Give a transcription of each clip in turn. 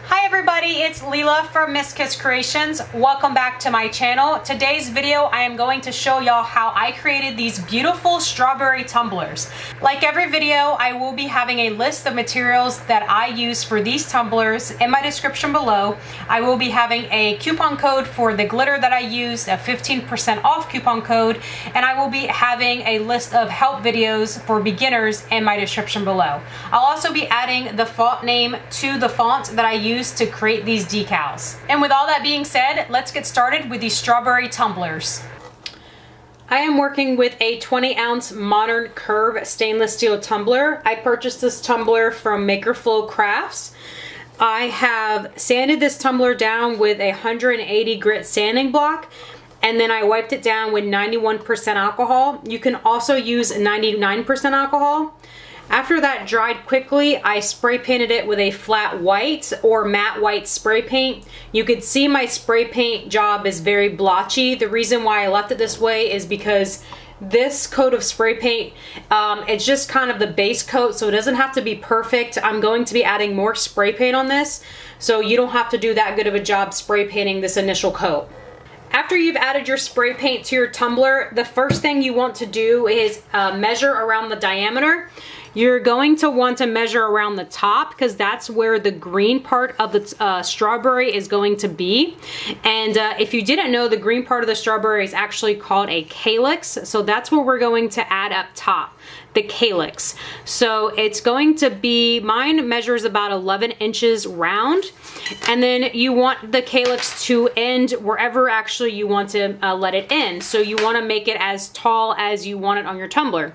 Hi everybody, it's Leela from Miss Kiss Creations. Welcome back to my channel. Today's video I am going to show y'all how I created these beautiful strawberry tumblers. Like every video, I will be having a list of materials that I use for these tumblers in my description below. I will be having a coupon code for the glitter that I used, a 15% off coupon code, and I will be having a list of help videos for beginners in my description below. I'll also be adding the font name to the font that I use to create these decals. And with all that being said, let's get started with these strawberry tumblers. I am working with a 20-ounce Modern Curve stainless steel tumbler. I purchased this tumbler from Makerflow Crafts. I have sanded this tumbler down with a 180 grit sanding block, and then I wiped it down with 91% alcohol. You can also use 99% alcohol. After that dried quickly, I spray painted it with a flat white or matte white spray paint. You could see my spray paint job is very blotchy. The reason why I left it this way is because this coat of spray paint, it's just kind of the base coat, so it doesn't have to be perfect. I'm going to be adding more spray paint on this, so you don't have to do that good of a job spray painting this initial coat. After you've added your spray paint to your tumbler, the first thing you want to do is measure around the diameter. You're going to want to measure around the top because that's where the green part of the strawberry is going to be. And if you didn't know, the green part of the strawberry is actually called a calyx. So that's where we're going to add up top, the calyx. So it's going to be, mine measures about 11 inches round. And then you want the calyx to end wherever actually you want to let it end. So you want to make it as tall as you want it on your tumbler.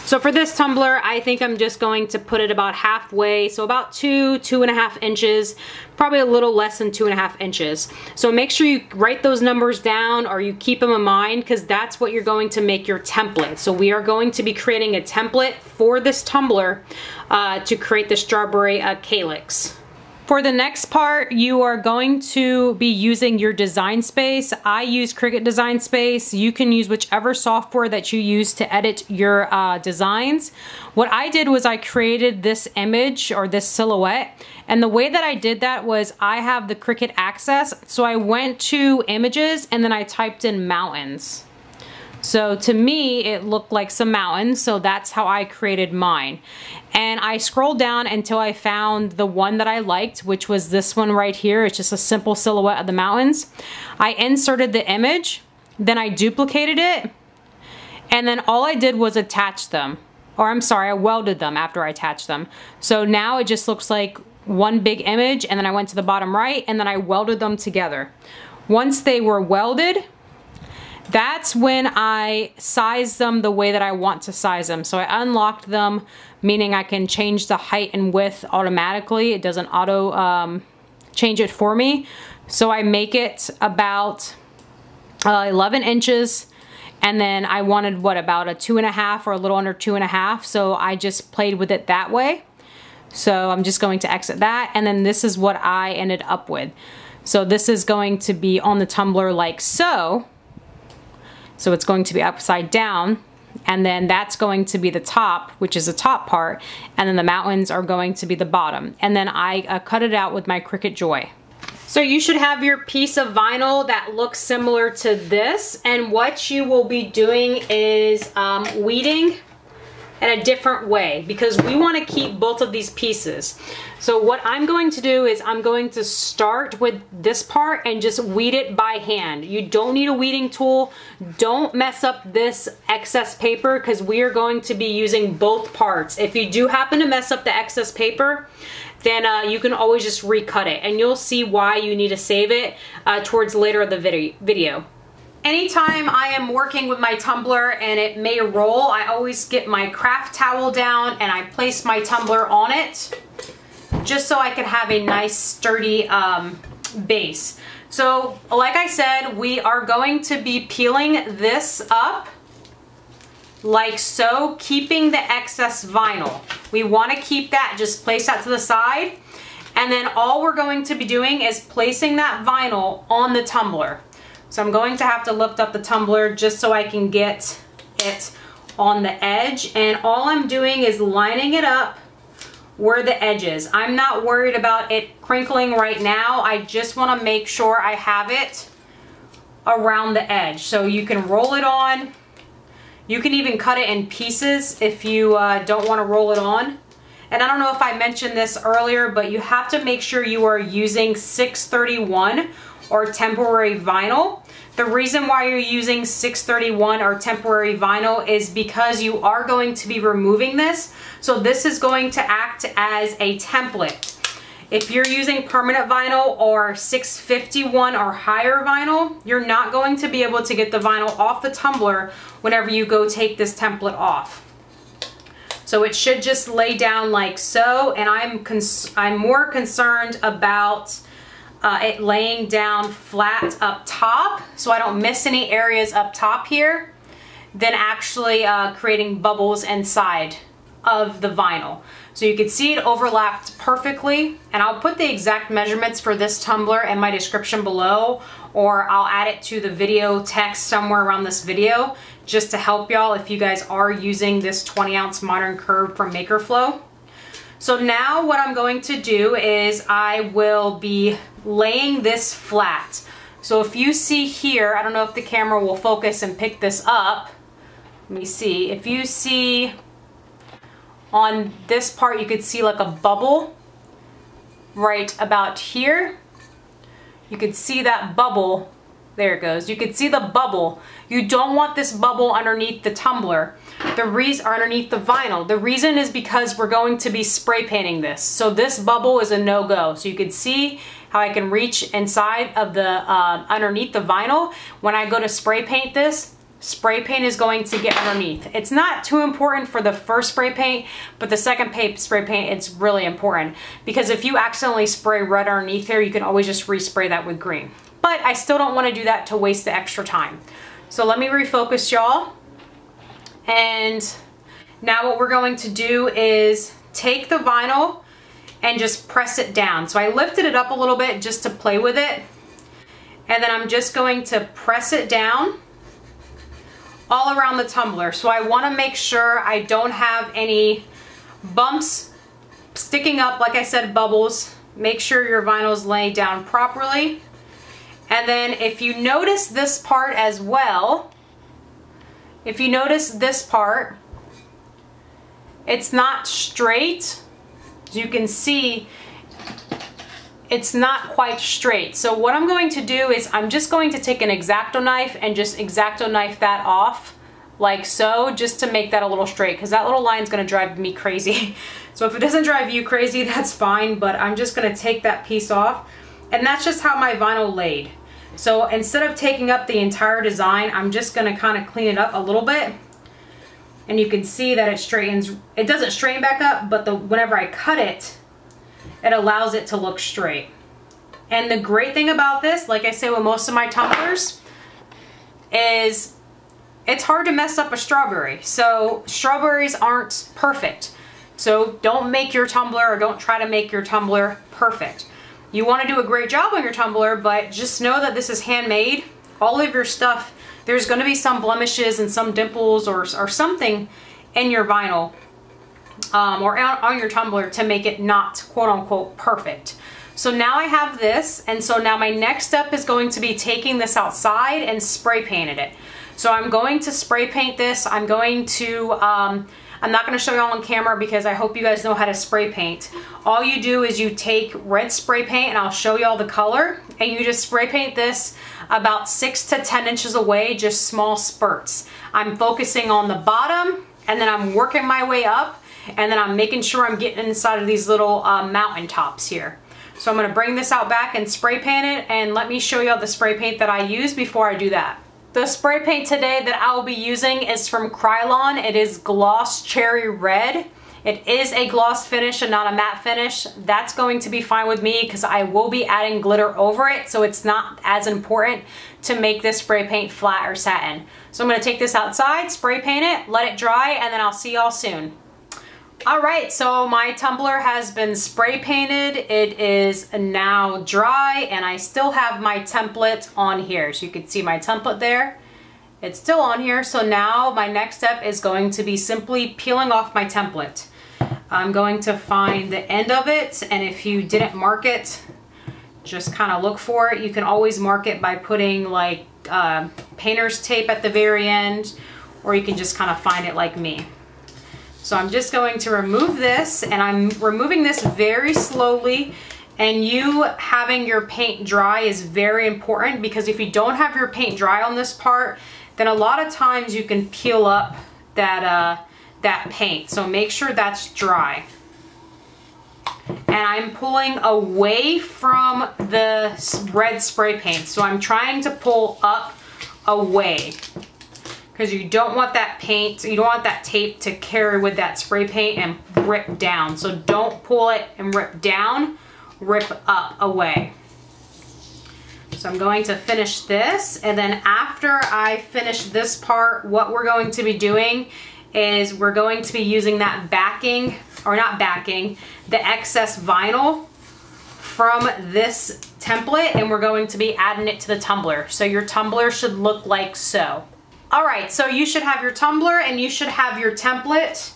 So for this tumbler, I think I'm just going to put it about halfway, so about 2.5 inches, probably a little less than 2.5 inches. So make sure you write those numbers down or you keep them in mind because that's what you're going to make your template. So we are going to be creating a template for this tumbler to create the strawberry calyx. For the next part, you are going to be using your design space. I use Cricut Design Space. You can use whichever software that you use to edit your designs. What I did was I created this image or this silhouette, and the way that I did that was I have the Cricut Access, so I went to images and then I typed in mountains. So to me, it looked like some mountains, so that's how I created mine. And I scrolled down until I found the one that I liked, which was this one right here. It's just a simple silhouette of the mountains. I inserted the image, then I duplicated it, and then all I did was attach them. Or I'm sorry, I welded them after I attached them. So now it just looks like one big image, and then I went to the bottom right, and then I welded them together. Once they were welded, that's when I sized them the way that I want to size them. So I unlocked them, meaning I can change the height and width automatically. It doesn't auto change it for me. So I make it about 11 inches. And then I wanted, what, about a 2.5 or a little under 2.5. So I just played with it that way. So I'm just going to exit that. And then this is what I ended up with. So this is going to be on the tumbler like so. So it's going to be upside down, and then that's going to be the top, which is the top part, and then the mountains are going to be the bottom. And then I cut it out with my Cricut Joy. So you should have your piece of vinyl that looks similar to this, and what you will be doing is weeding in a different way because we want to keep both of these pieces. So what I'm going to do is I'm going to start with this part and just weed it by hand. You don't need a weeding tool. Don't mess up this excess paper because we are going to be using both parts. If you do happen to mess up the excess paper, then you can always just recut it, and you'll see why you need to save it towards later of the video. Anytime I am working with my tumbler and it may roll, I always get my craft towel down and I place my tumbler on it just so I can have a nice sturdy base. So like I said, we are going to be peeling this up like so, keeping the excess vinyl. We want to keep that, just place that to the side, and then all we're going to be doing is placing that vinyl on the tumbler. So I'm going to have to lift up the tumbler just so I can get it on the edge, and all I'm doing is lining it up were the edges. I'm not worried about it crinkling right now. I just want to make sure I have it around the edge. So you can roll it on. You can even cut it in pieces if you don't want to roll it on. And I don't know if I mentioned this earlier, but you have to make sure you are using 631 or temporary vinyl. The reason why you're using 631 or temporary vinyl is because you are going to be removing this. So this is going to act as a template. If you're using permanent vinyl or 651 or higher vinyl, you're not going to be able to get the vinyl off the tumbler whenever you go take this template off. So it should just lay down like so, and I'm more concerned about it laying down flat up top so I don't miss any areas up top here than actually creating bubbles inside of the vinyl. So you can see it overlapped perfectly, and I'll put the exact measurements for this tumbler in my description below, or I'll add it to the video text somewhere around this video just to help y'all if you guys are using this 20-ounce modern curve from Makerflow. So now what I'm going to do is I will be laying this flat. So if you see here, I don't know if the camera will focus and pick this up. Let me see. If you see on this part, you could see like a bubble right about here. You could see that bubble. There it goes. You could see the bubble. You don't want this bubble underneath the tumbler. Underneath the vinyl. The reason is because we're going to be spray painting this. So this bubble is a no-go. So you can see how I can reach inside of the, underneath the vinyl. When I go to spray paint this, spray paint is going to get underneath. It's not too important for the first spray paint, but the second spray paint, it's really important. Because if you accidentally spray red underneath here, you can always just respray that with green. But I still don't want to do that to waste the extra time. So let me refocus y'all. And now what we're going to do is take the vinyl and just press it down. So I lifted it up a little bit just to play with it. And then I'm just going to press it down all around the tumbler. So I want to make sure I don't have any bumps sticking up, like I said, bubbles. Make sure your vinyl is laying down properly. And then if you notice this part as well, if you notice this part, it's not straight. As you can see, it's not quite straight. So what I'm going to do is I'm just going to take an X-Acto knife and just X-Acto knife that off like so, just to make that a little straight, because that little line is going to drive me crazy. So if it doesn't drive you crazy, that's fine, but I'm just going to take that piece off. And that's just how my vinyl laid. So instead of taking up the entire design, I'm just going to kind of clean it up a little bit. And you can see that it straightens. It doesn't straighten back up, but whenever I cut it, it allows it to look straight. And the great thing about this, like I say with most of my tumblers, is it's hard to mess up a strawberry. So strawberries aren't perfect. So don't make your tumbler, or don't try to make your tumbler perfect. You want to do a great job on your tumbler, but just know that this is handmade. All of your stuff, there's going to be some blemishes and some dimples or something in your vinyl or on your tumbler to make it not quote-unquote perfect. So now I have this, and so now my next step is going to be taking this outside and spray painting it. So I'm going to spray paint this. I'm going to, I'm not going to show y'all on camera because I hope you guys know how to spray paint. All you do is you take red spray paint, and I'll show y'all the color, and you just spray paint this about 6 to 10 inches away, just small spurts. I'm focusing on the bottom, and then I'm working my way up, and then I'm making sure I'm getting inside of these little mountain tops here. So I'm going to bring this out back and spray paint it, and let me show y'all the spray paint that I use before I do that. The spray paint today that I will be using is from Keylime. It is Gloss Cherry Red. It is a gloss finish and not a matte finish. That's going to be fine with me because I will be adding glitter over it, so it's not as important to make this spray paint flat or satin. So I'm going to take this outside, spray paint it, let it dry, and then I'll see y'all soon. Alright, so my tumbler has been spray painted. It is now dry, and I still have my template on here. So you can see my template there. It's still on here. So now my next step is going to be simply peeling off my template. I'm going to find the end of it, and if you didn't mark it, just kind of look for it. You can always mark it by putting like painter's tape at the very end, or you can just kind of find it like me. So I'm just going to remove this, and I'm removing this very slowly, and you having your paint dry is very important, because if you don't have your paint dry on this part, then a lot of times you can peel up that paint. So make sure that's dry. And I'm pulling away from the red spray paint. So I'm trying to pull up away, because you don't want that paint, you don't want that tape to carry with that spray paint and rip down. So don't pull it and rip down, rip up away. So I'm going to finish this, and then after I finish this part, what we're going to be doing is we're going to be using that backing, or not backing, the excess vinyl from this template, and we're going to be adding it to the tumbler. So your tumbler should look like so. All right, so you should have your tumbler, and you should have your template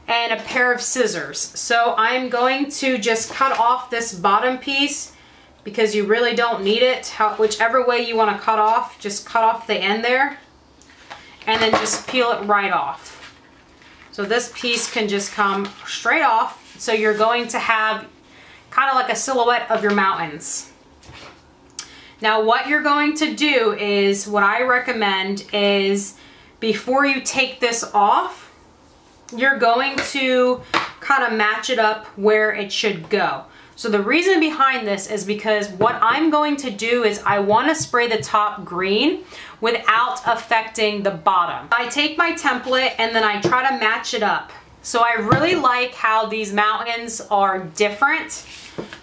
and a pair of scissors. So I'm going to just cut off this bottom piece, because you really don't need it. Whichever way you want to cut off, just cut off the end there, and then just peel it right off. So this piece can just come straight off. So you're going to have kind of like a silhouette of your mountains. Now what you're going to do is, what I recommend is, before you take this off, you're going to kind of match it up where it should go. So the reason behind this is because what I'm going to do is I want to spray the top green without affecting the bottom. I take my template and then I try to match it up. So I really like how these mountains are different,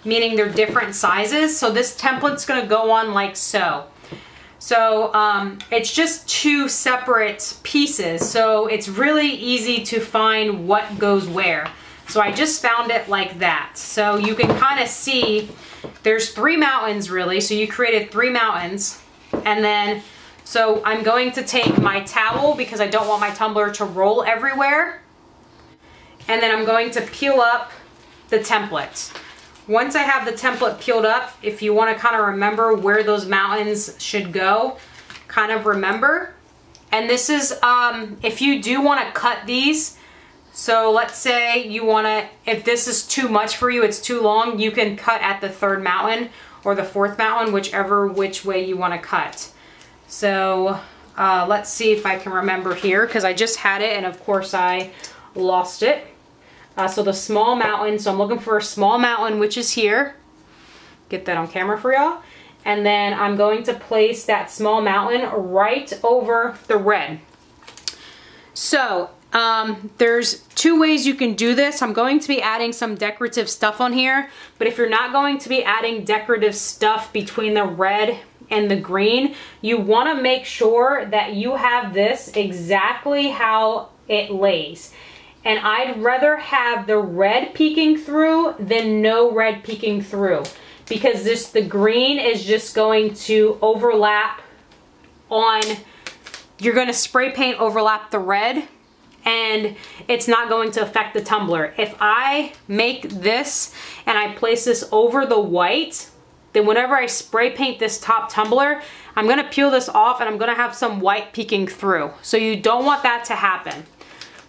meaning they're different sizes. So this template's going to go on like so. So it's just two separate pieces. So it's really easy to find what goes where. So I just found it like that. So you can kind of see there's 3 mountains really. So you created 3 mountains. And then, so I'm going to take my towel, because I don't want my tumbler to roll everywhere. And then I'm going to peel up the template. Once I have the template peeled up, if you want to kind of remember where those mountains should go, kind of remember. And this is, if you do want to cut these, so let's say you want to, if this is too much for you, it's too long, you can cut at the 3rd mountain or the 4th mountain, which way you want to cut. So let's see if I can remember here, because I just had it and of course I lost it. So the small mountain, so I'm looking for a small mountain, which is here. Get that on camera for y'all. And then I'm going to place that small mountain right over the red. So there's 2 ways you can do this. I'm going to be adding some decorative stuff on here, but if you're not going to be adding decorative stuff between the red and the green, you want to make sure that you have this exactly how it lays. And I'd rather have the red peeking through than no red peeking through, because the green is just going to overlap on, you're going to spray paint overlap the red, and it's not going to affect the tumbler. If I make this and I place this over the white, then whenever I spray paint this top tumbler, I'm going to peel this off and I'm going to have some white peeking through. So you don't want that to happen.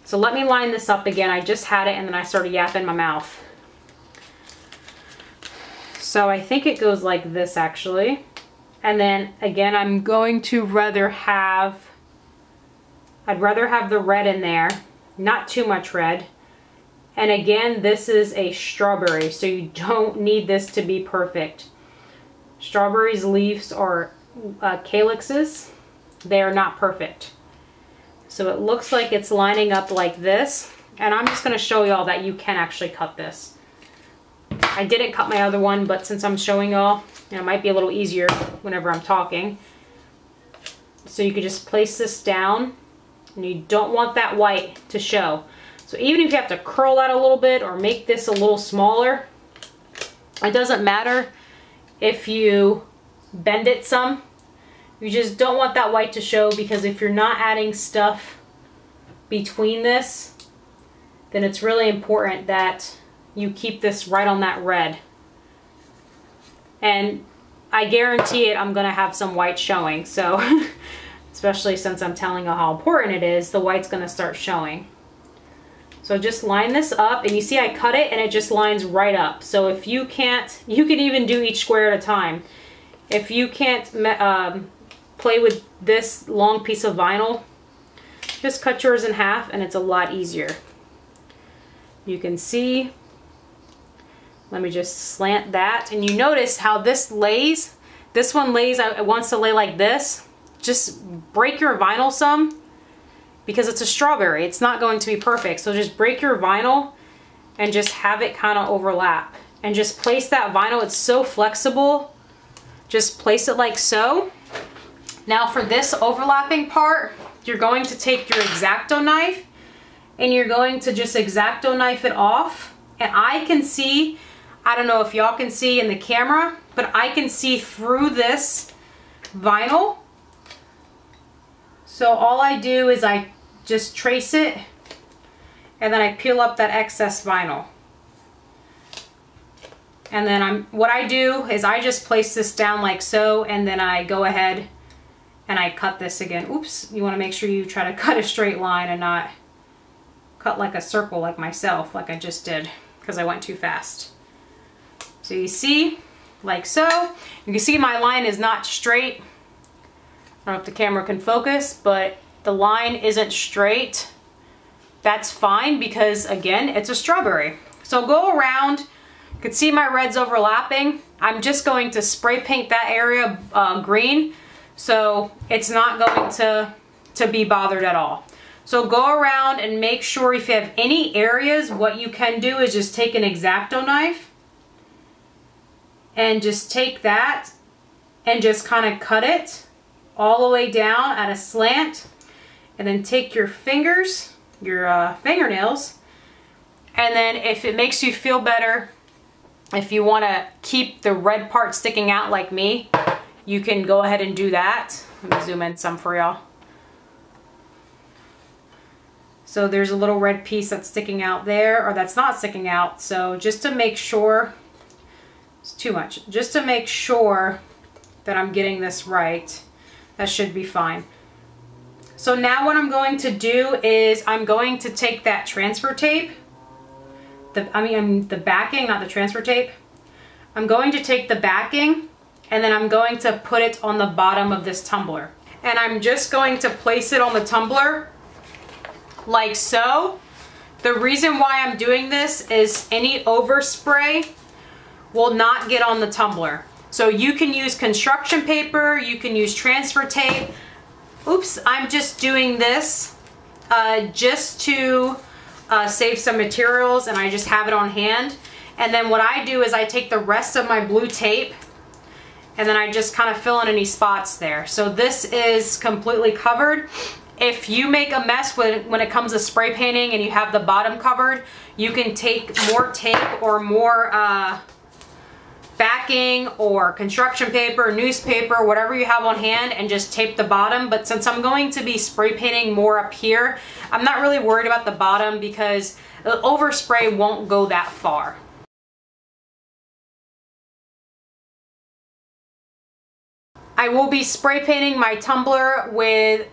So let me line this up again. I just had it and then I started yapping my mouth. So I think it goes like this actually. And then again, I'm going to I'd rather have the red in there, not too much red. And again, this is a strawberry, so you don't need this to be perfect. Strawberries' leaves are calyxes. They are not perfect. So it looks like it's lining up like this. And I'm just gonna show y'all that you can actually cut this. I didn't cut my other one, but since I'm showing y'all, it might be a little easier whenever I'm talking. So you could just place this down, and you don't want that white to show. So even if you have to curl that a little bit or make this a little smaller, it doesn't matter if you bend it some. You just don't want that white to show, because if you're not adding stuff between this, then it's really important that you keep this right on that red. And I guarantee it, I'm gonna have some white showing. So, especially since I'm telling you how important it is, the white's gonna start showing. So just line this up, and you see I cut it and it just lines right up. So if you can't, you can even do each square at a time. If you can't play with this long piece of vinyl, just cut yours in half and it's a lot easier. You can see, let me just slant that, and you notice how this lays. This one lays, it wants to lay like this. Just break your vinyl some, because it's a strawberry. It's not going to be perfect. So just break your vinyl and just have it kind of overlap. And just place that vinyl, it's so flexible. Just place it like so. Now for this overlapping part, you're going to take your X-Acto knife and you're going to just X-Acto knife it off. And I can see, I don't know if y'all can see in the camera, but I can see through this vinyl. So all I do is I just trace it and then I peel up that excess vinyl. And then what I do is I just place this down like so, and then I go ahead and I cut this again. Oops, you want to make sure you try to cut a straight line and not cut like a circle like myself, like I just did, because I went too fast. So you see, like so. You can see my line is not straight. I don't know if the camera can focus, but the line isn't straight. That's fine, because again, it's a strawberry. So go around, you can see my reds overlapping. I'm just going to spray paint that area green, so it's not going to be bothered at all. So go around and make sure if you have any areas, what you can do is just take an X-Acto knife and just take that and just kind of cut it all the way down at a slant, and then take your fingers, your fingernails, and then if it makes you feel better, if you want to keep the red part sticking out like me, you can go ahead and do that. Let me zoom in some for y'all. So there's a little red piece that's sticking out there, or that's not sticking out. So just to make sure, it's too much, just to make sure that I'm getting this right, that should be fine. So now what I'm going to do is I'm going to take that transfer tape, the backing, not the transfer tape. I'm going to take the backing and then I'm going to put it on the bottom of this tumbler. And I'm just going to place it on the tumbler like so. The reason why I'm doing this is any overspray will not get on the tumbler. So you can use construction paper, you can use transfer tape. Oops, I'm just doing this just to save some materials, and I just have it on hand. And then what I do is I take the rest of my blue tape and then I just kind of fill in any spots there. So this is completely covered. If you make a mess when it comes to spray painting and you have the bottom covered, you can take more tape or more backing or construction paper, newspaper, whatever you have on hand, and just tape the bottom. But since I'm going to be spray painting more up here, I'm not really worried about the bottom because the overspray won't go that far. I will be spray painting my tumbler with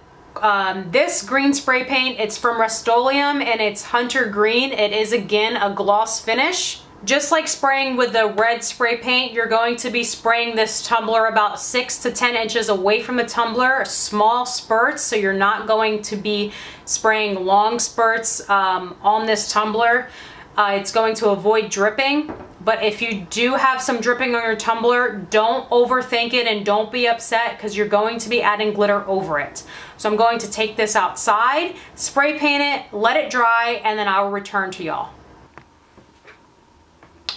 this green spray paint. It's from Rust-Oleum and it's Hunter Green. It is again a gloss finish. Just like spraying with the red spray paint, you're going to be spraying this tumbler about 6 to 10 inches away from the tumbler, small spurts, so you're not going to be spraying long spurts on this tumbler. It's going to avoid dripping, but if you do have some dripping on your tumbler, don't overthink it and don't be upset because you're going to be adding glitter over it. So I'm going to take this outside, spray paint it, let it dry, and then I'll return to y'all.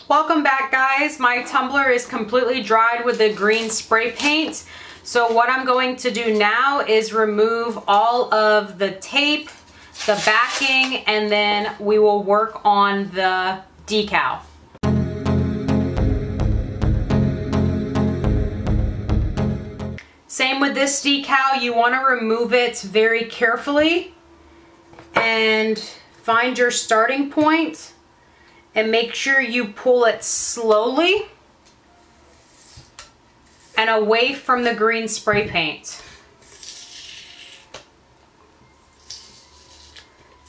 Welcome back, guys. My tumbler is completely dried with the green spray paint. So what I'm going to do now is remove all of the tape, the backing, and then we will work on the decal. Same with this decal, you want to remove it very carefully and find your starting point and make sure you pull it slowly and away from the green spray paint.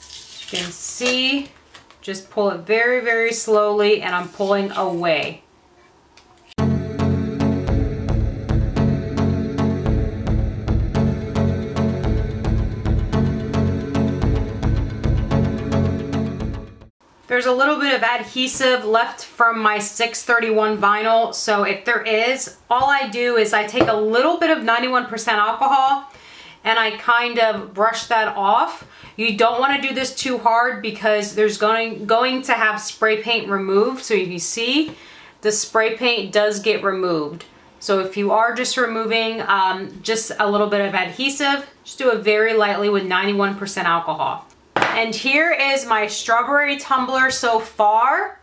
As you can see, just pull it very, very slowly, and I'm pulling away. There's a little bit of adhesive left from my 631 vinyl, so if there is, all I do is I take a little bit of 91% alcohol and I kind of brush that off. You don't want to do this too hard because there's going to have spray paint removed. So if you see, the spray paint does get removed. So if you are just removing just a little bit of adhesive, just do it very lightly with 91% alcohol. And here is my strawberry tumbler so far.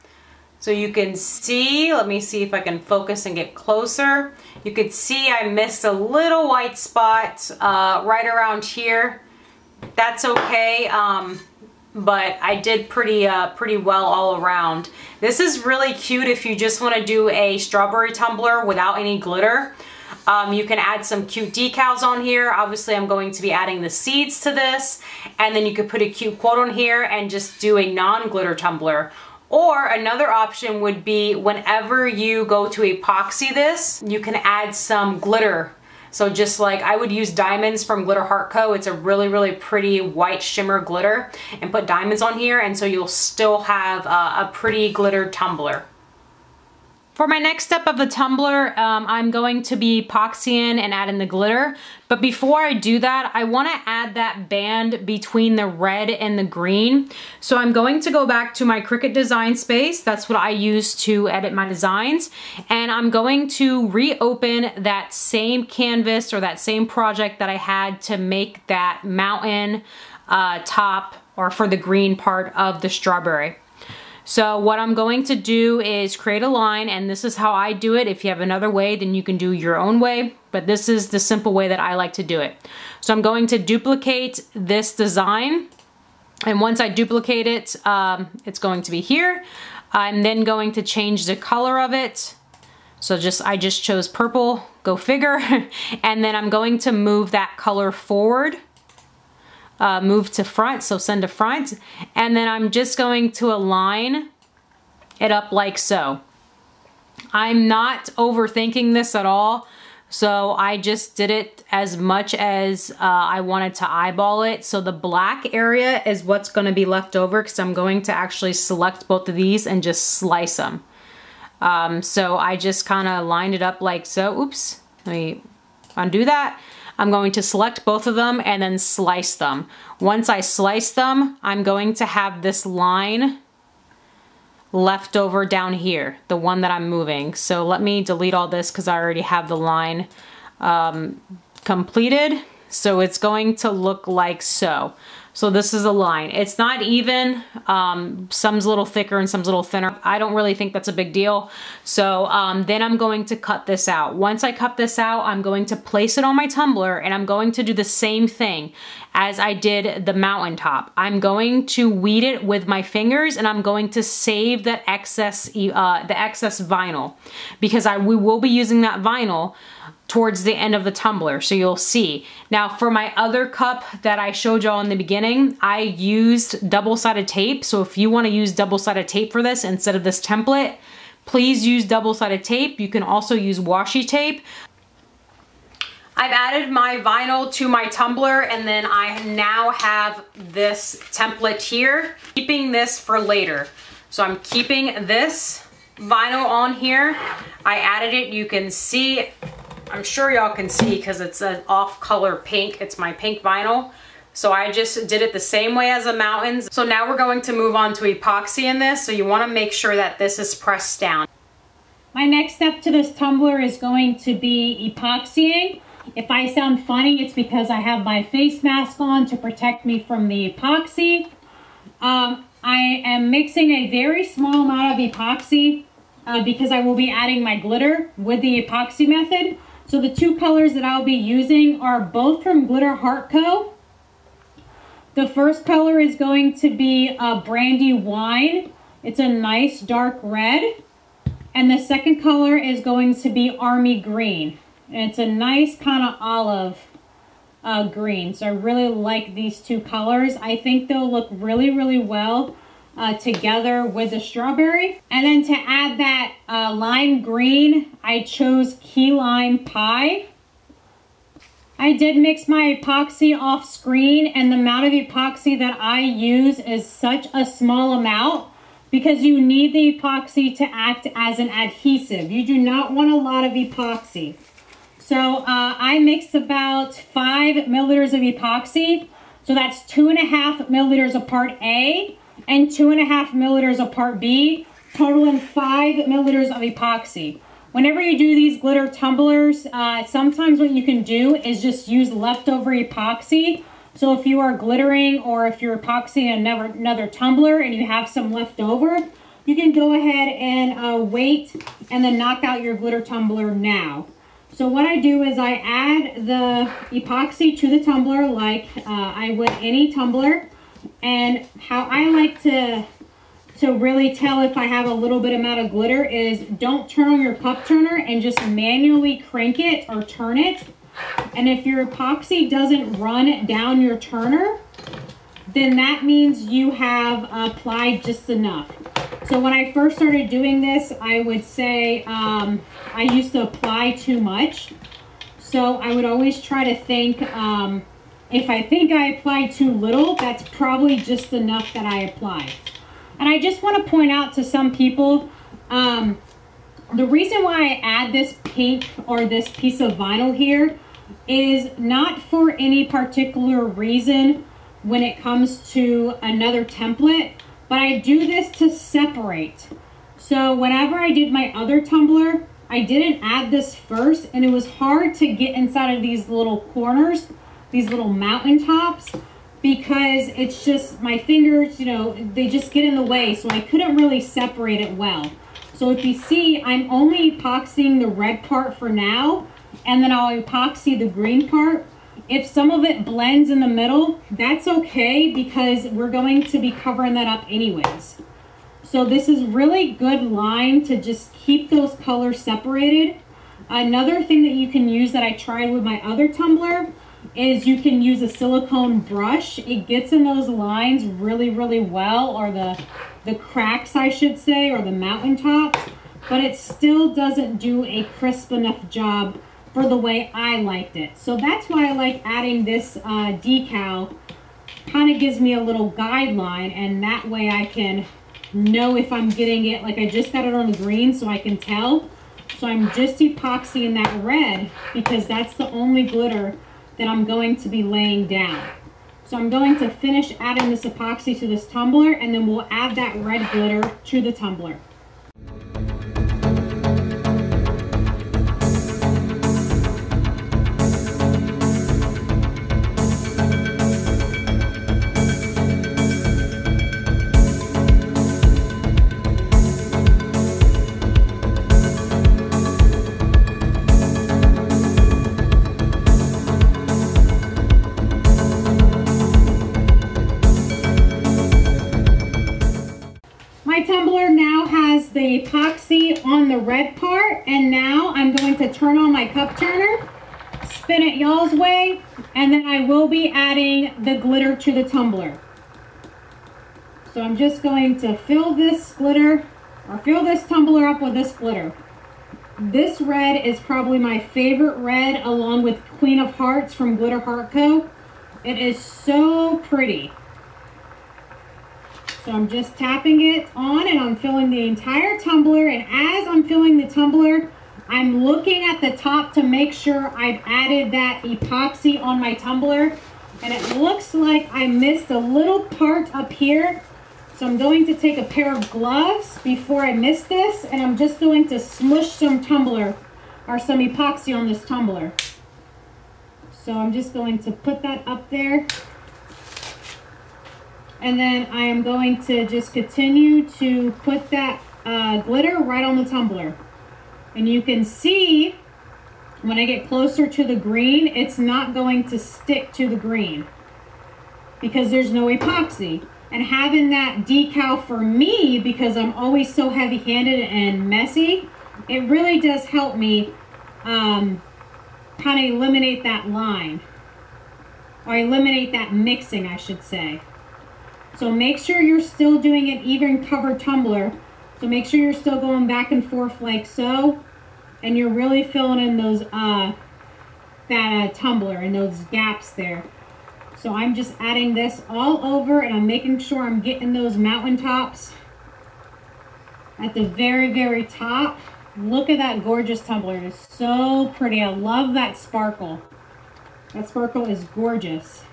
So you can see, let me see if I can focus and get closer. You can see I missed a little white spot right around here. That's okay, but I did pretty well all around. This is really cute if you just want to do a strawberry tumbler without any glitter. You can add some cute decals on here. Obviously, I'm going to be adding the seeds to this, and then you could put a cute quote on here and just do a non-glitter tumbler. Or another option would be whenever you go to epoxy this, you can add some glitter. So just like I would use diamonds from Glitter Heart Co. It's a really, really pretty white shimmer glitter, and put diamonds on here, and so you'll still have a pretty glitter tumbler. For my next step of the tumbler, I'm going to be epoxying and adding the glitter. But before I do that, I want to add that band between the red and the green. So I'm going to go back to my Cricut design space. That's what I use to edit my designs. And I'm going to reopen that same canvas or that same project that I had to make that mountain top, or for the green part of the strawberry. So what I'm going to do is create a line, and this is how I do it. If you have another way, then you can do your own way, but this is the simple way that I like to do it. So I'm going to duplicate this design, and once I duplicate it, it's going to be here. I'm then going to change the color of it. So I just chose purple, go figure, and then I'm going to move that color forward. Move to front, so send to front, and then I'm just going to align it up like so. I'm not overthinking this at all, so I just did it as much as I wanted to eyeball it. So the black area is what's going to be left over, because I'm going to actually select both of these and just slice them. So I just kind of lined it up like so. Oops, let me undo that. I'm going to select both of them and then slice them. Once I slice them, I'm going to have this line left over down here, the one that I'm moving. So let me delete all this because I already have the line completed. So it's going to look like so. So this is a line. It's not even, some's a little thicker and some's a little thinner. I don't really think that's a big deal. So then I'm going to cut this out. Once I cut this out, I'm going to place it on my tumbler, and I'm going to do the same thing as I did the mountaintop. I'm going to weed it with my fingers, and I'm going to save the excess vinyl, because we will be using that vinyl towards the end of the tumbler, so you'll see. Now for my other cup that I showed y'all in the beginning, I used double-sided tape. So if you want to use double-sided tape for this instead of this template, please use double-sided tape. You can also use washi tape. I've added my vinyl to my tumbler, and then I now have this template here, keeping this for later. So I'm keeping this vinyl on here. I added it, you can see, I'm sure y'all can see because it's an off-color pink. It's my pink vinyl. So I just did it the same way as the mountains. So now we're going to move on to epoxy in this. So you want to make sure that this is pressed down. My next step to this tumbler is going to be epoxying. If I sound funny, it's because I have my face mask on to protect me from the epoxy. I am mixing a very small amount of epoxy because I will be adding my glitter with the epoxy method. So the two colors that I'll be using are both from Glitter Heart Co. The first color is going to be Brandywine. It's a nice dark red. And the second color is going to be Army Green. And it's a nice kind of olive green. So I really like these two colors. I think they'll look really, really well together with the strawberry. And then to add that lime green, I chose Keylime Pie. I did mix my epoxy off screen, and the amount of epoxy that I use is such a small amount because you need the epoxy to act as an adhesive. You do not want a lot of epoxy. So I mixed about 5 milliliters of epoxy. So that's 2.5 milliliters of part A and 2.5 milliliters of part B, totaling 5 milliliters of epoxy. Whenever you do these glitter tumblers, sometimes what you can do is just use leftover epoxy. So if you are glittering or if you're epoxying another tumbler and you have some left over, you can go ahead and wait and then knock out your glitter tumbler now. So what I do is I add the epoxy to the tumbler like I would any tumbler. And how I like to really tell if I have a little bit amount of glitter is don't turn on your cup turner and just manually crank it or turn it. And if your epoxy doesn't run down your turner, then that means you have applied just enough. So when I first started doing this, I would say I used to apply too much. So I would always try to think, if I think I applied too little, that's probably just enough that I applied. And I just want to point out to some people, the reason why I add this pink or this piece of vinyl here is not for any particular reason when it comes to another template, but I do this to separate. So whenever I did my other tumbler, I didn't add this first, and it was hard to get inside of these little corners, these little mountaintops, because it's just my fingers, you know, they just get in the way, so I couldn't really separate it well. So if you see, I'm only epoxying the red part for now, and then I'll epoxy the green part. If some of it blends in the middle, that's okay because we're going to be covering that up anyways. So this is really good line to just keep those colors separated. Another thing that you can use that I tried with my other tumbler is you can use a silicone brush. It gets in those lines really, really well, or the cracks, I should say, or the mountaintops, but it still doesn't do a crisp enough job for the way I liked it. So that's why I like adding this decal. Kind of gives me a little guideline, and that way I can know if I'm getting it. Like I just got it on the green, so I can tell. So I'm just epoxying that red because that's the only glitter that I'm going to be laying down. So I'm going to finish adding this epoxy to this tumbler, and then we'll add that red glitter to the tumbler. My tumbler now has the epoxy on the red part, and now I'm going to turn on my cup turner, spin it y'all's way, and then I will be adding the glitter to the tumbler. So I'm just going to fill this glitter, or fill this tumbler up with this glitter. This red is probably my favorite red, along with Queen of Hearts from Glitter Heart Co. It is so pretty. So I'm just tapping it on, and I'm filling the entire tumbler, and as I'm filling the tumbler, I'm looking at the top to make sure I've added that epoxy on my tumbler, and it looks like I missed a little part up here. So I'm going to take a pair of gloves before I miss this, and I'm just going to smush some tumbler or some epoxy on this tumbler. So I'm just going to put that up there. And then I am going to just continue to put that glitter right on the tumbler. And you can see when I get closer to the green, it's not going to stick to the green. because there's no epoxy. And having that decal for me, because I'm always so heavy-handed and messy, it really does help me kind of eliminate that line. Or eliminate that mixing, I should say. So make sure you're still doing an even covered tumbler. So make sure you're still going back and forth like so. And you're really filling in those that tumbler and those gaps there. So I'm just adding this all over, and I'm making sure I'm getting those mountaintops at the very, very top. Look at that gorgeous tumbler. It is so pretty. I love that sparkle. That sparkle is gorgeous.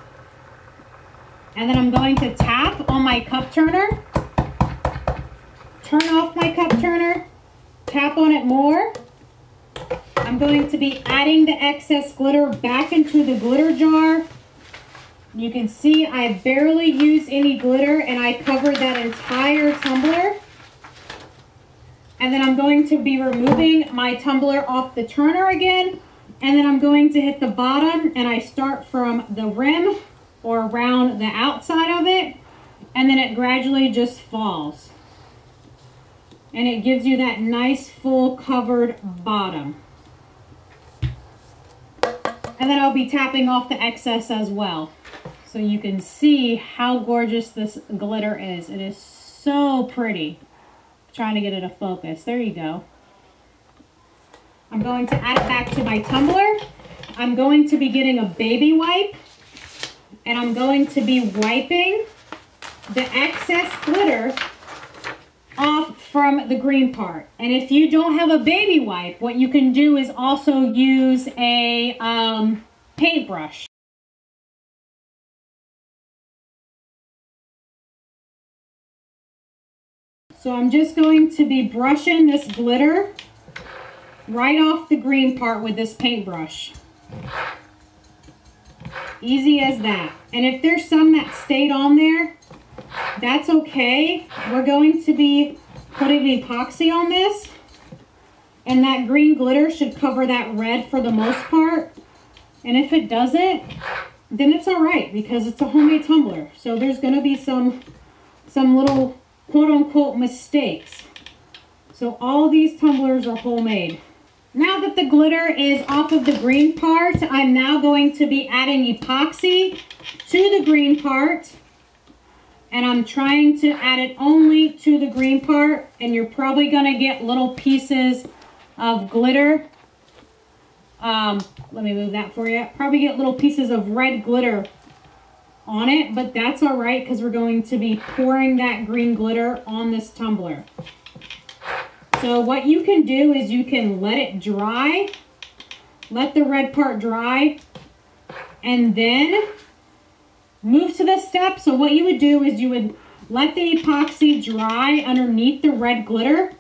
And then I'm going to tap on my cup turner. Turn off my cup turner. Tap on it more. I'm going to be adding the excess glitter back into the glitter jar. You can see I barely use any glitter, and I covered that entire tumbler. And then I'm going to be removing my tumbler off the turner again. And then I'm going to hit the bottom, and I start from the rim or around the outside of it. And then it gradually just falls. And it gives you that nice full covered bottom. And then I'll be tapping off the excess as well. So you can see how gorgeous this glitter is. It is so pretty. I'm trying to get it to focus. There you go. I'm going to add it back to my tumbler. I'm going to be getting a baby wipe. And I'm going to be wiping the excess glitter off from the green part. And if you don't have a baby wipe, what you can do is also use a paintbrush. So I'm just going to be brushing this glitter right off the green part with this paintbrush. Easy as that. And if there's some that stayed on there, that's okay. We're going to be putting epoxy on this, and that green glitter should cover that red for the most part. And if it doesn't, then it's all right, because it's a homemade tumbler. So there's going to be some little quote-unquote mistakes. So all these tumblers are homemade. Now that the glitter is off of the green part, I'm now going to be adding epoxy to the green part. And I'm trying to add it only to the green part. And you're probably going to get little pieces of glitter. Let me move that for you. Probably get little pieces of red glitter on it, but that's all right, because we're going to be pouring that green glitter on this tumbler. So what you can do is you can let it dry, let the red part dry, and then move to the step. So what you would do is you would let the epoxy dry underneath the red glitter.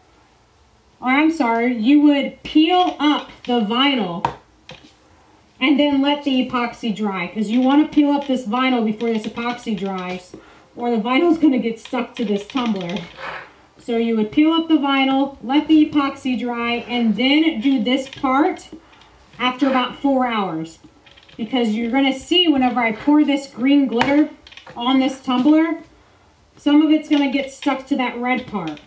Or I'm sorry, you would peel up the vinyl and then let the epoxy dry, because you want to peel up this vinyl before this epoxy dries, or the vinyl is going to get stuck to this tumbler. So you would peel up the vinyl, let the epoxy dry, and then do this part after about 4 hours. Because you're going to see whenever I pour this green glitter on this tumbler, some of it's going to get stuck to that red part.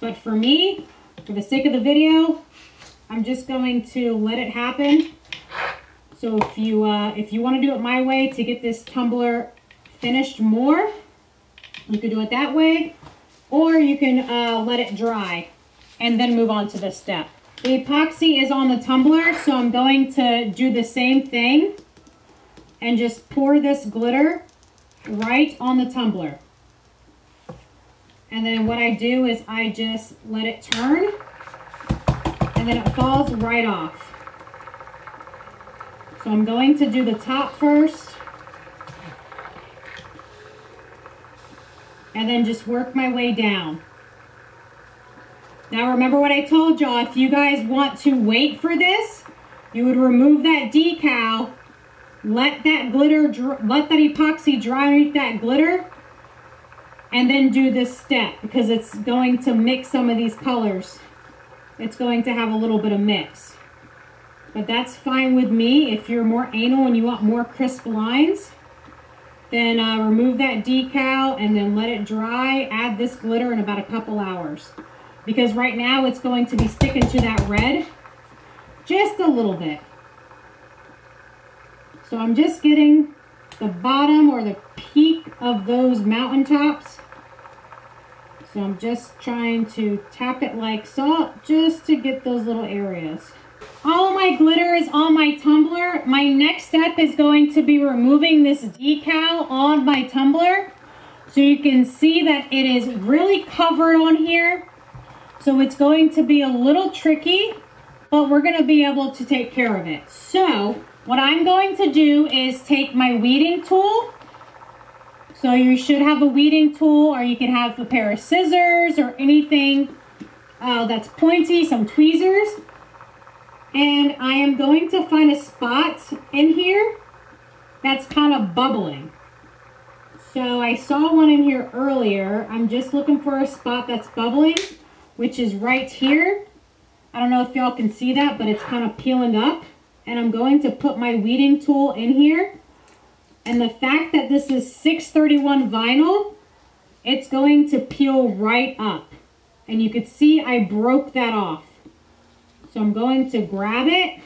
But for me, for the sake of the video, I'm just going to let it happen. So if you want to do it my way to get this tumbler finished more, you could do it that way. Or you can let it dry and then move on to this step. The epoxy is on the tumbler, so I'm going to do the same thing and just pour this glitter right on the tumbler. And then what I do is I just let it turn, and then it falls right off. So I'm going to do the top first, and then just work my way down. Now remember what I told y'all, if you guys want to wait for this, you would remove that decal, let that epoxy dry underneath that glitter, and then do this step, because it's going to mix some of these colors. It's going to have a little bit of mix. But that's fine with me. If you're more anal and you want more crisp lines, Then remove that decal and then let it dry. Add this glitter in about a couple hours. Because right now it's going to be sticking to that red just a little bit. So I'm just getting the bottom or the peak of those mountaintops. So I'm just trying to tap it like so, just to get those little areas. All of my glitter is on my tumbler. My next step is going to be removing this decal on my tumbler. So you can see that it is really covered on here. So it's going to be a little tricky, but we're going to be able to take care of it. So what I'm going to do is take my weeding tool. So you should have a weeding tool, or you can have a pair of scissors or anything that's pointy, some tweezers. And I am going to find a spot in here that's kind of bubbling. So I saw one in here earlier. I'm just looking for a spot that's bubbling, which is right here. I don't know if y'all can see that, but it's kind of peeling up. And I'm going to put my weeding tool in here. And the fact that this is 631 vinyl, it's going to peel right up. And you can see I broke that off. So I'm going to grab it,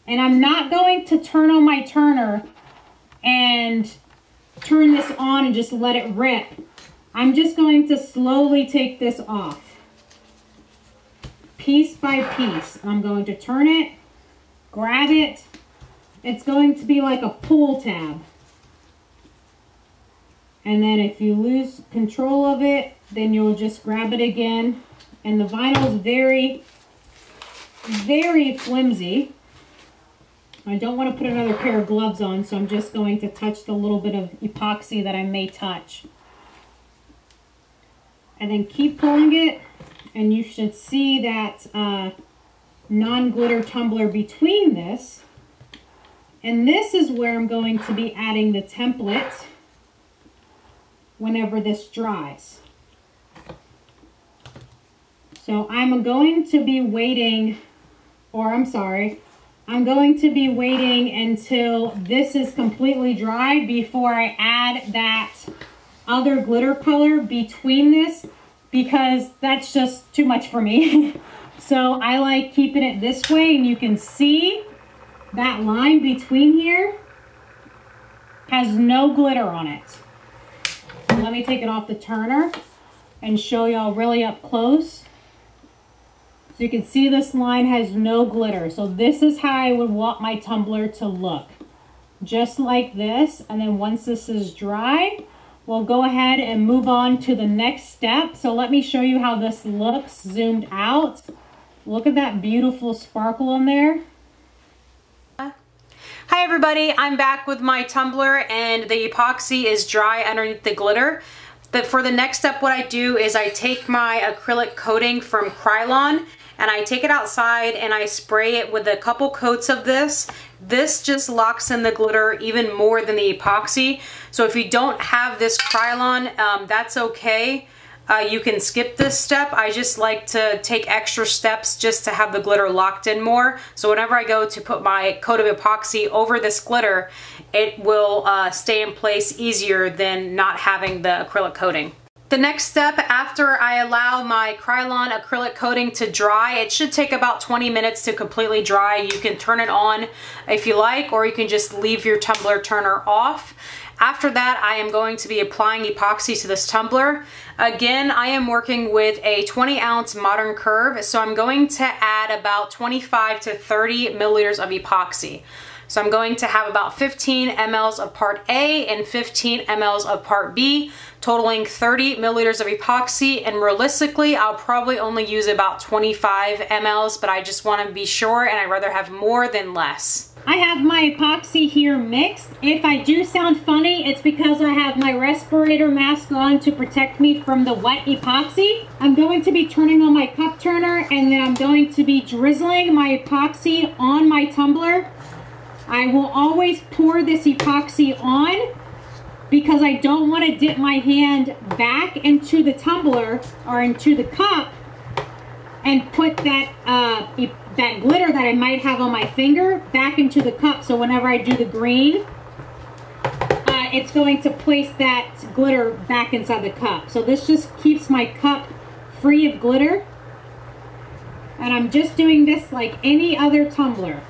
and I'm not going to turn on my turner and turn this on and just let it rip. I'm just going to slowly take this off, piece by piece. I'm going to turn it, grab it. It's going to be like a pull tab. And then if you lose control of it, then you'll just grab it again. And the vinyl is very flimsy. I don't want to put another pair of gloves on, so I'm just going to touch the little bit of epoxy that I may touch. And then keep pulling it, and you should see that non-glitter tumbler between this. And this is where I'm going to be adding the template whenever this dries. So I'm going to be waiting, I'm going to be waiting until this is completely dry before I add that other glitter color between this, because that's just too much for me. So I like keeping it this way, and you can see that line between here has no glitter on it. So let me take it off the turner and show y'all really up close. So you can see this line has no glitter. So this is how I would want my tumbler to look. Just like this. And then once this is dry, we'll go ahead and move on to the next step. So let me show you how this looks zoomed out. Look at that beautiful sparkle on there. Hi everybody, I'm back with my tumbler, and the epoxy is dry underneath the glitter. But for the next step, what I do is I take my acrylic coating from Keylime, and I take it outside and I spray it with a couple coats of this. This just locks in the glitter even more than the epoxy. So if you don't have this Keylime, that's okay. You can skip this step. I just like to take extra steps just to have the glitter locked in more. So whenever I go to put my coat of epoxy over this glitter, it will stay in place easier than not having the acrylic coating. The next step, after I allow my Keylime acrylic coating to dry, it should take about 20 minutes to completely dry. You can turn it on if you like, or you can just leave your tumbler turner off. After that, I am going to be applying epoxy to this tumbler. Again, I am working with a 20-ounce modern curve, so I'm going to add about 25 to 30 milliliters of epoxy. So I'm going to have about 15 mLs of part A and 15 mLs of part B, totaling 30 milliliters of epoxy. And realistically, I'll probably only use about 25 mLs, but I just want to be sure, and I'd rather have more than less. I have my epoxy here mixed. If I do sound funny, it's because I have my respirator mask on to protect me from the wet epoxy. I'm going to be turning on my cup turner, and then I'm going to be drizzling my epoxy on my tumbler. I will always pour this epoxy on because I don't want to dip my hand back into the tumbler or into the cup and put that that glitter that I might have on my finger back into the cup. So whenever I do the green, it's going to place that glitter back inside the cup. So this just keeps my cup free of glitter. And I'm just doing this like any other tumbler.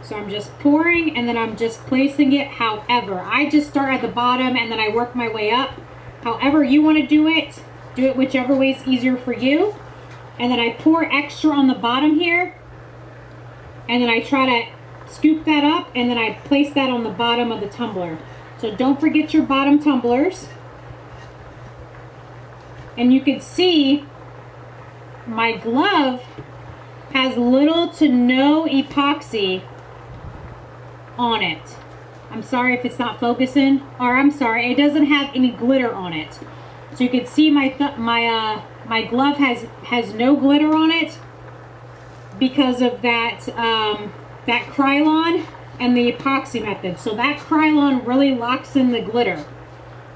So I'm just pouring and then I'm just placing it however. I just start at the bottom and then I work my way up. However you want to do it whichever way is easier for you. And then I pour extra on the bottom here. And then I try to scoop that up and then I place that on the bottom of the tumbler. So don't forget your bottom tumblers. And you can see my glove has little to no epoxy on it. I'm sorry if it's not focusing, or I'm sorry, it doesn't have any glitter on it. So you can see my glove has no glitter on it because of that that Krylon and the epoxy method. So that Krylon really locks in the glitter.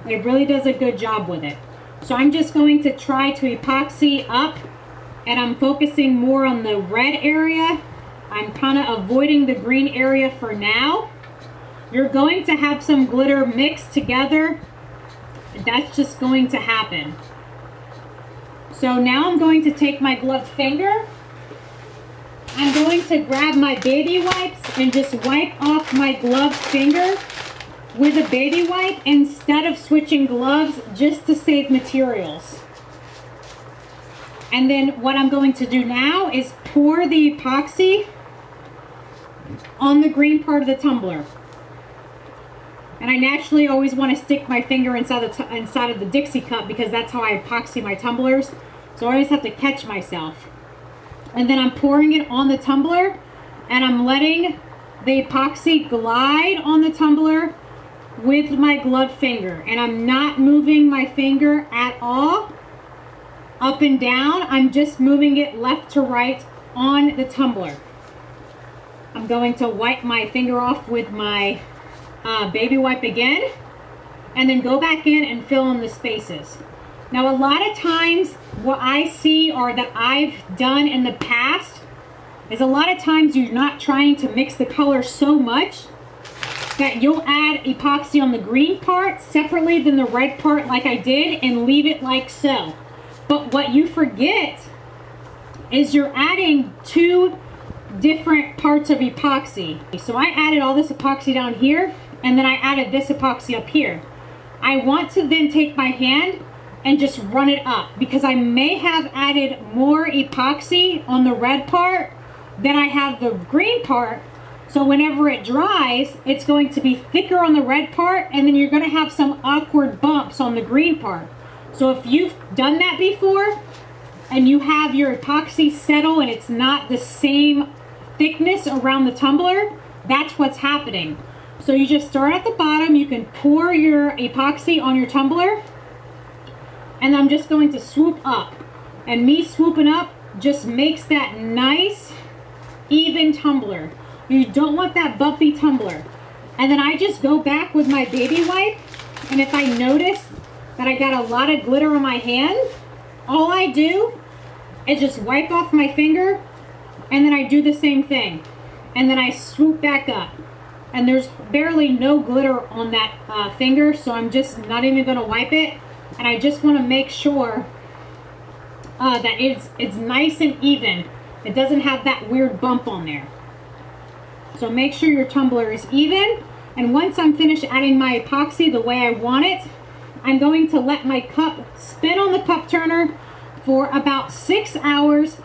It really does a good job with it. So I'm just going to try to epoxy up, and I'm focusing more on the red area. I'm kind of avoiding the green area for now. You're going to have some glitter mixed together. That's just going to happen. So now I'm going to take my gloved finger. I'm going to grab my baby wipes and just wipe off my gloved finger with a baby wipe instead of switching gloves, just to save materials. And then what I'm going to do now is pour the epoxy on the green part of the tumbler. And I naturally always want to stick my finger inside of the Dixie cup because that's how I epoxy my tumblers. So I always have to catch myself. And then I'm pouring it on the tumbler and I'm letting the epoxy glide on the tumbler with my gloved finger. And I'm not moving my finger at all up and down. I'm just moving it left to right on the tumbler. I'm going to wipe my finger off with my baby wipe again, and then go back in and fill in the spaces. Now a lot of times what I see, or that I've done in the past, is a lot of times you're not trying to mix the color so much that you'll add epoxy on the green part separately than the red part like I did, and leave it like so. But what you forget is you're adding two different parts of epoxy. So I added all this epoxy down here, and then I added this epoxy up here. I want to then take my hand and just run it up, because I may have added more epoxy on the red part than I have the green part. So whenever it dries, it's going to be thicker on the red part, and then you're going to have some awkward bumps on the green part. So if you've done that before and you have your epoxy settle and it's not the same thickness around the tumbler, that's what's happening. So you just start at the bottom, you can pour your epoxy on your tumbler, and I'm just going to swoop up. And me swooping up just makes that nice, even tumbler. You don't want that bumpy tumbler. And then I just go back with my baby wipe, and if I notice that I got a lot of glitter on my hand, all I do is just wipe off my finger, and then I do the same thing. And then I swoop back up. And there's barely no glitter on that finger, so I'm just not even gonna wipe it. And I just wanna make sure that it's nice and even. It doesn't have that weird bump on there. So make sure your tumbler is even. And once I'm finished adding my epoxy the way I want it, I'm going to let my cup spin on the cup turner for about 6 hours.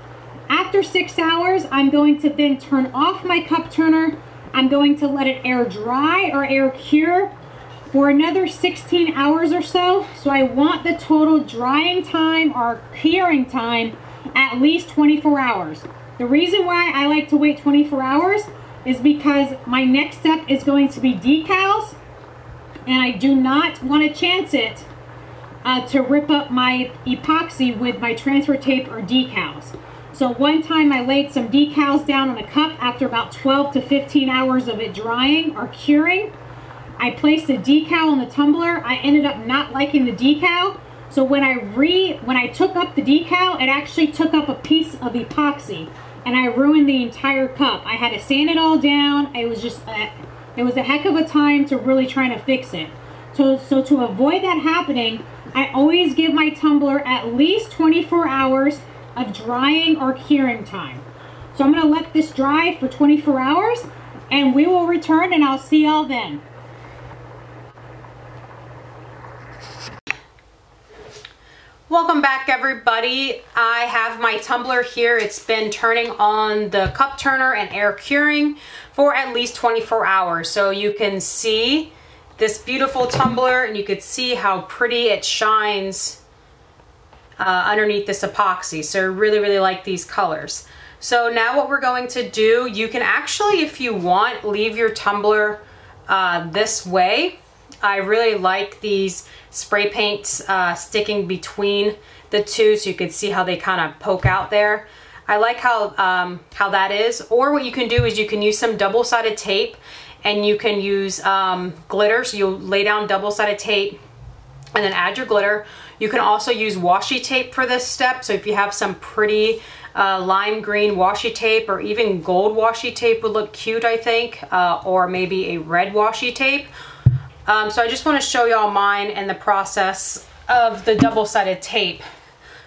After 6 hours, I'm going to then turn off my cup turner. I'm going to let it air dry or air cure for another 16 hours or so. So I want the total drying time or curing time at least 24 hours. The reason why I like to wait 24 hours is because my next step is going to be decals, and I do not want to chance it to rip up my epoxy with my transfer tape or decals. So one time I laid some decals down on a cup after about 12 to 15 hours of it drying or curing. I placed a decal on the tumbler. I ended up not liking the decal. So when I took up the decal, it actually took up a piece of epoxy, and I ruined the entire cup. I had to sand it all down. It was just it was a heck of a time to really try to fix it. So to avoid that happening, I always give my tumbler at least 24 hours of drying or curing time. So I'm going to let this dry for 24 hours and we will return and I'll see y'all then. Welcome back, everybody. I have my tumbler here. It's been turning on the cup turner and air curing for at least 24 hours. So you can see this beautiful tumbler and you can see how pretty it shines underneath this epoxy. So I really, really like these colors. So now what we're going to do, you can actually, if you want, leave your tumbler this way. I really like these spray paints sticking between the two so you can see how they kind of poke out there. I like how that is. Or what you can do is you can use some double-sided tape and you can use glitter. So you'll lay down double-sided tape and then add your glitter. You can also use washi tape for this step. So if you have some pretty lime green washi tape or even gold washi tape would look cute, I think, or maybe a red washi tape. So I just want to show y'all mine and the process of the double-sided tape.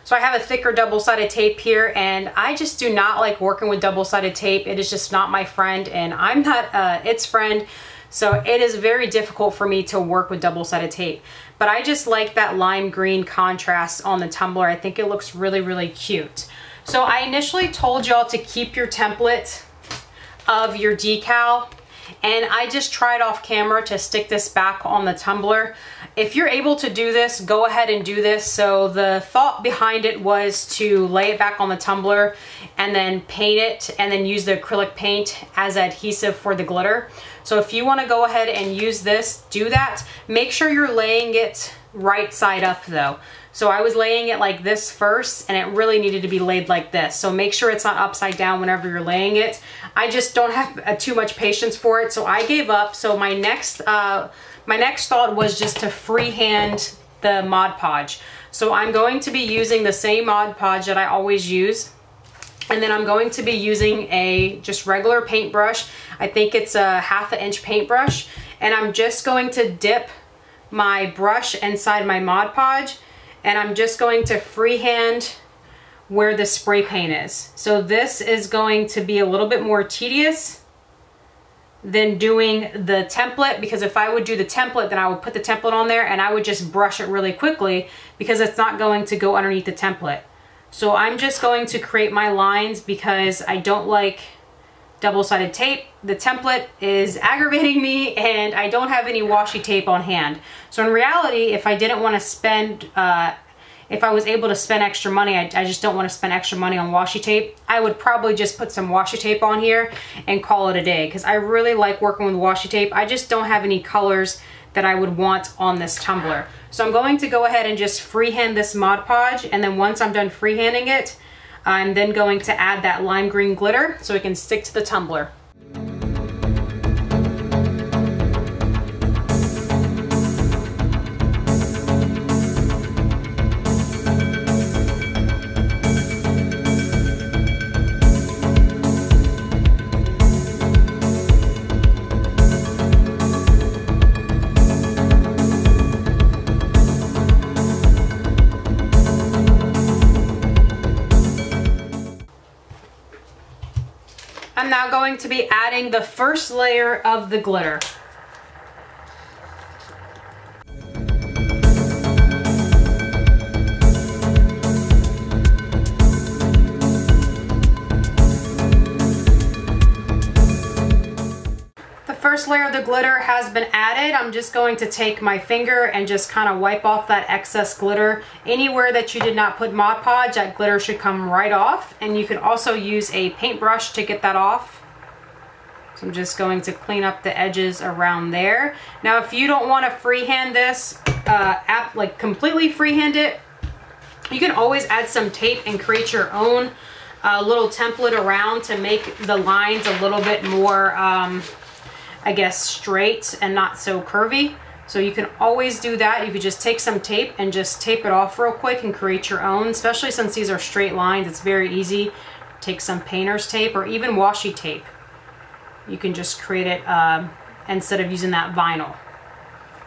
So I have a thicker double-sided tape here and I just do not like working with double-sided tape. It is just not my friend and I'm not its friend. So it is very difficult for me to work with double-sided tape. But I just like that lime green contrast on the tumbler. I think it looks really, really cute. So I initially told y'all to keep your template of your decal. And I just tried off camera to stick this back on the tumbler. If you're able to do this, go ahead and do this. So the thought behind it was to lay it back on the tumbler and then paint it and then use the acrylic paint as adhesive for the glitter. So if you want to go ahead and use this, do that. Make sure you're laying it right side up though. So I was laying it like this first and it really needed to be laid like this. So make sure it's not upside down whenever you're laying it. I just don't have too much patience for it, so I gave up. So my next thought was just to freehand the Mod Podge. So I'm going to be using the same Mod Podge that I always use. And then I'm going to be using a just regular paintbrush. I think it's a 1/2 inch paintbrush. And I'm just going to dip my brush inside my Mod Podge. And I'm just going to freehand where the spray paint is. So this is going to be a little bit more tedious than doing the template, because if I would do the template, then I would put the template on there and I would just brush it really quickly because it's not going to go underneath the template. So I'm just going to create my lines because I don't like double-sided tape. The template is aggravating me and I don't have any washi tape on hand. So in reality, if I didn't want to spend, if I was able to spend extra money, I just don't want to spend extra money on washi tape. I would probably just put some washi tape on here and call it a day because I really like working with washi tape. I just don't have any colors that I would want on this tumbler. So I'm going to go ahead and just freehand this Mod Podge, and then once I'm done freehanding it, I'm then going to add that lime green glitter so it can stick to the tumbler. I'm now going to be adding the first layer of the glitter. The first layer of the glitter has been added. I'm just going to take my finger and just kind of wipe off that excess glitter. Anywhere that you did not put Mod Podge, that glitter should come right off. And you can also use a paintbrush to get that off. So I'm just going to clean up the edges around there. Now if you don't want to freehand this, like completely freehand it, you can always add some tape and create your own little template around to make the lines a little bit more I guess straight and not so curvy. So you can always do that. You could just take some tape and just tape it off real quick and create your own, especially since these are straight lines. It's very easy. Take some painter's tape or even washi tape. You can just create it instead of using that vinyl.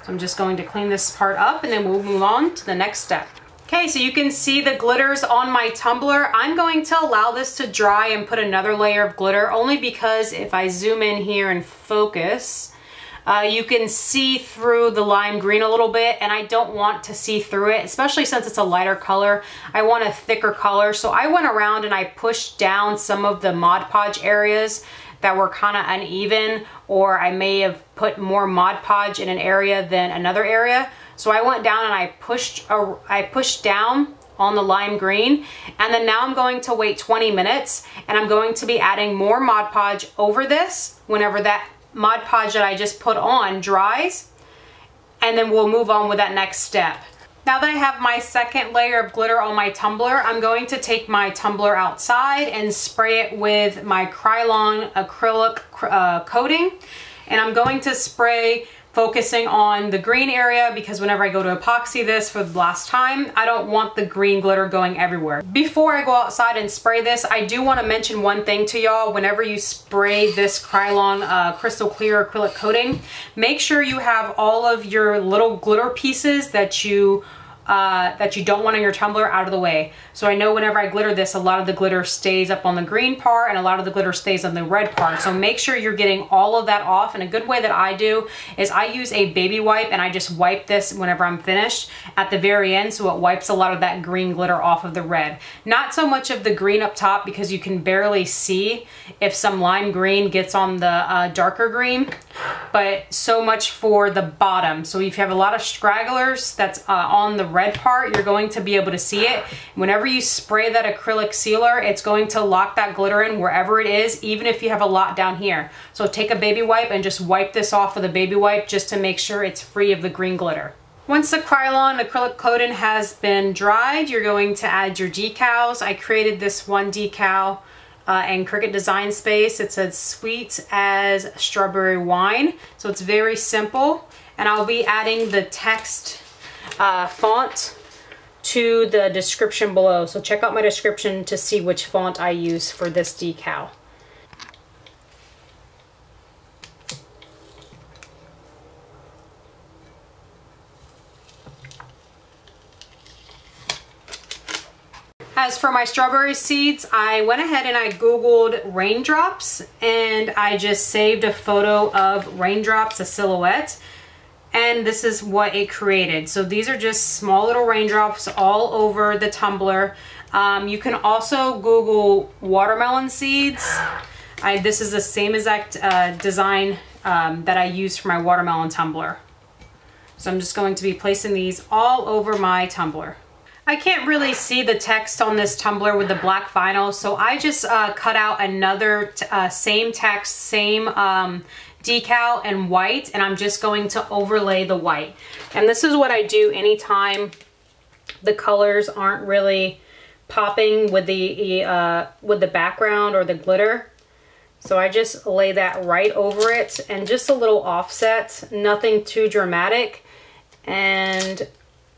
So I'm just going to clean this part up and then we'll move on to the next step. Okay, so you can see the glitters on my tumbler. I'm going to allow this to dry and put another layer of glitter, only because if I zoom in here and focus, you can see through the lime green a little bit, and I don't want to see through it, especially since it's a lighter color. I want a thicker color, so I went around and I pushed down some of the Mod Podge areas that were kind of uneven, or I may have put more Mod Podge in an area than another area. So I went down and I pushed down on the lime green, and then now I'm going to wait 20 minutes, and I'm going to be adding more Mod Podge over this whenever that Mod Podge that I just put on dries, and then we'll move on with that next step. Now that I have my second layer of glitter on my tumbler, I'm going to take my tumbler outside and spray it with my Keylime acrylic coating, and I'm going to spray focusing on the green area, because whenever I go to epoxy this for the last time, I don't want the green glitter going everywhere. Before I go outside and spray this, I do want to mention one thing to y'all. Whenever you spray this Keylime crystal clear acrylic coating, make sure you have all of your little glitter pieces that you don't want on your tumbler out of the way. So I know whenever I glitter this, a lot of the glitter stays up on the green part and a lot of the glitter stays on the red part. So make sure you're getting all of that off. And a good way that I do is I use a baby wipe, and I just wipe this whenever I'm finished at the very end, so it wipes a lot of that green glitter off of the red. Not so much of the green up top, because you can barely see if some lime green gets on the darker green, but so much for the bottom. So if you have a lot of stragglers that's on the red part, you're going to be able to see it. Whenever you spray that acrylic sealer, it's going to lock that glitter in wherever it is, even if you have a lot down here. So take a baby wipe and just wipe this off with a baby wipe, just to make sure it's free of the green glitter. Once the Keylime acrylic coating has been dried, you're going to add your decals. I created this one decal in Cricut Design Space. It says sweet as strawberry wine. So it's very simple. And I'll be adding the text font to the description below. So check out my description to see which font I use for this decal. As for my strawberry seeds, I went ahead and I Googled raindrops, and I just saved a photo of raindrops, a silhouette. And this is what it created. So these are just small little raindrops all over the tumbler. You can also Google watermelon seeds. This is the same exact design that I used for my watermelon tumbler. So I'm just going to be placing these all over my tumbler. I can't really see the text on this tumbler with the black vinyl, so I just cut out another same text, same decal in white, and I'm just going to overlay the white. And this is what I do anytime the colors aren't really popping with the background or the glitter. So I just lay that right over it, and just a little offset, nothing too dramatic. And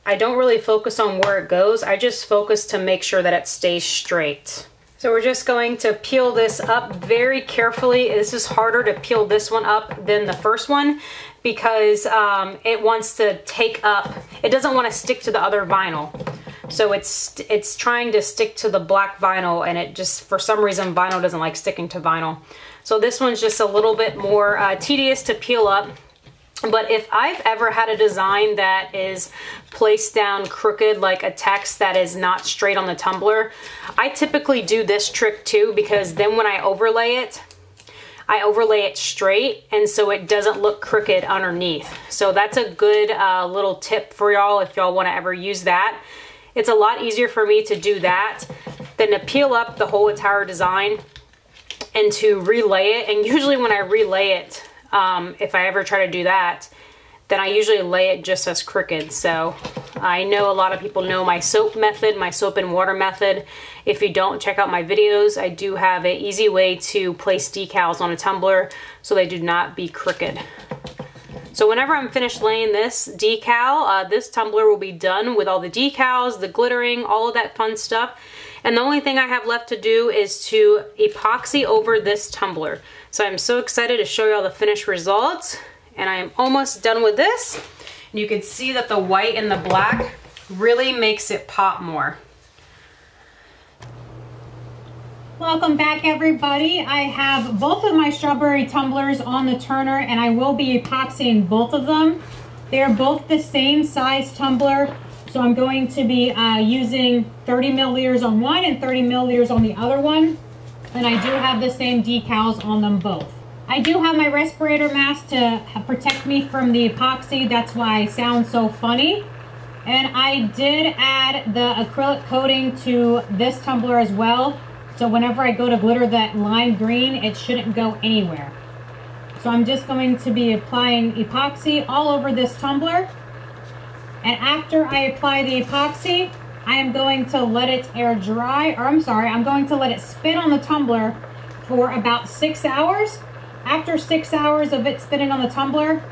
I don't really focus on where it goes. I just focus to make sure that it stays straight. So we're just going to peel this up very carefully. This is harder to peel this one up than the first one, because it wants to take up, it doesn't want to stick to the other vinyl. So it's trying to stick to the black vinyl, and it just, for some reason, vinyl doesn't like sticking to vinyl. So this one's just a little bit more tedious to peel up. But if I've ever had a design that is placed down crooked, like a text that is not straight on the tumbler, I typically do this trick too, because then when I overlay it straight, and so it doesn't look crooked underneath. So that's a good little tip for y'all if y'all want to ever use that. It's a lot easier for me to do that than to peel up the whole entire design and to relay it. And usually when I relay it, if I ever try to do that, then I usually lay it just as crooked. So I know a lot of people know my soap method, my soap and water method. If you don't, check out my videos. I do have an easy way to place decals on a tumbler so they do not be crooked. So whenever I'm finished laying this decal, this tumbler will be done with all the decals, the glittering, all of that fun stuff. And the only thing I have left to do is to epoxy over this tumbler. So I'm so excited to show y'all the finished results. And I am almost done with this. And you can see that the white and the black really makes it pop more. Welcome back, everybody. I have both of my strawberry tumblers on the turner, and I will be epoxying both of them. They're both the same size tumbler, so I'm going to be using 30 milliliters on one and 30 milliliters on the other one. And I do have the same decals on them both. I do have my respirator mask to protect me from the epoxy. That's why I sound so funny. And I did add the acrylic coating to this tumbler as well. So whenever I go to glitter that lime green, it shouldn't go anywhere. So I'm just going to be applying epoxy all over this tumbler. And after I apply the epoxy, I am going to let it air dry, or I'm going to let it spin on the tumbler for about 6 hours. After 6 hours of it spinning on the tumbler,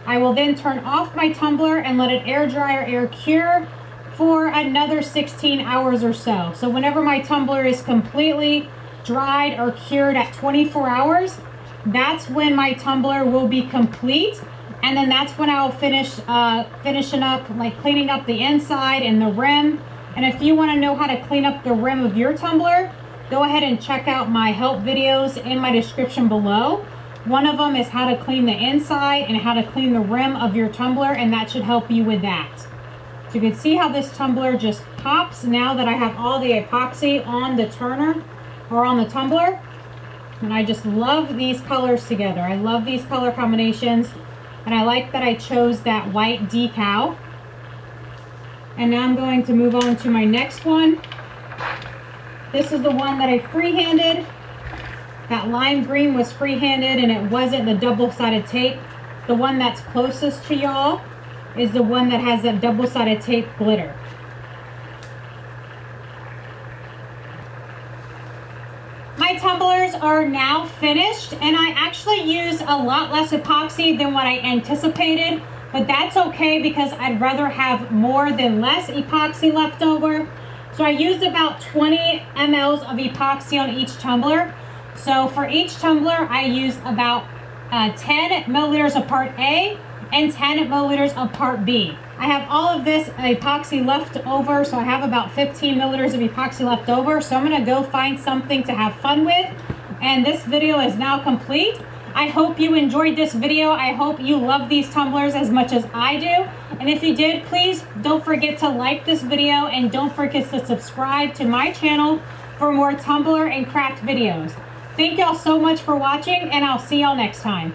I will then turn off my tumbler and let it air dry or air cure for another 16 hours or so. So whenever my tumbler is completely dried or cured at 24 hours, that's when my tumbler will be complete. And then that's when I will finish finishing up, like cleaning up the inside and the rim. And if you want to know how to clean up the rim of your tumbler, go ahead and check out my help videos in my description below. One of them is how to clean the inside and how to clean the rim of your tumbler, and that should help you with that. So you can see how this tumbler just pops now that I have all the epoxy on the turner or on the tumbler. And I just love these colors together. I love these color combinations, and I like that I chose that white decal. And now I'm going to move on to my next one. This is the one that I freehanded. That lime green was freehanded and it wasn't the double-sided tape. The one that's closest to y'all is the one that has that double-sided tape glitter. My tumblers are now finished, and I actually used a lot less epoxy than what I anticipated, but that's okay because I'd rather have more than less epoxy left over. So I used about 20 mLs of epoxy on each tumbler. So for each tumbler, I used about 10 milliliters of part A and 10 milliliters of part B. I have all of this epoxy left over, so I have about 15 milliliters of epoxy left over. So I'm gonna go find something to have fun with. And this video is now complete. I hope you enjoyed this video. I hope you love these tumblers as much as I do. And if you did, please don't forget to like this video and don't forget to subscribe to my channel for more tumbler and craft videos. Thank y'all so much for watching, and I'll see y'all next time.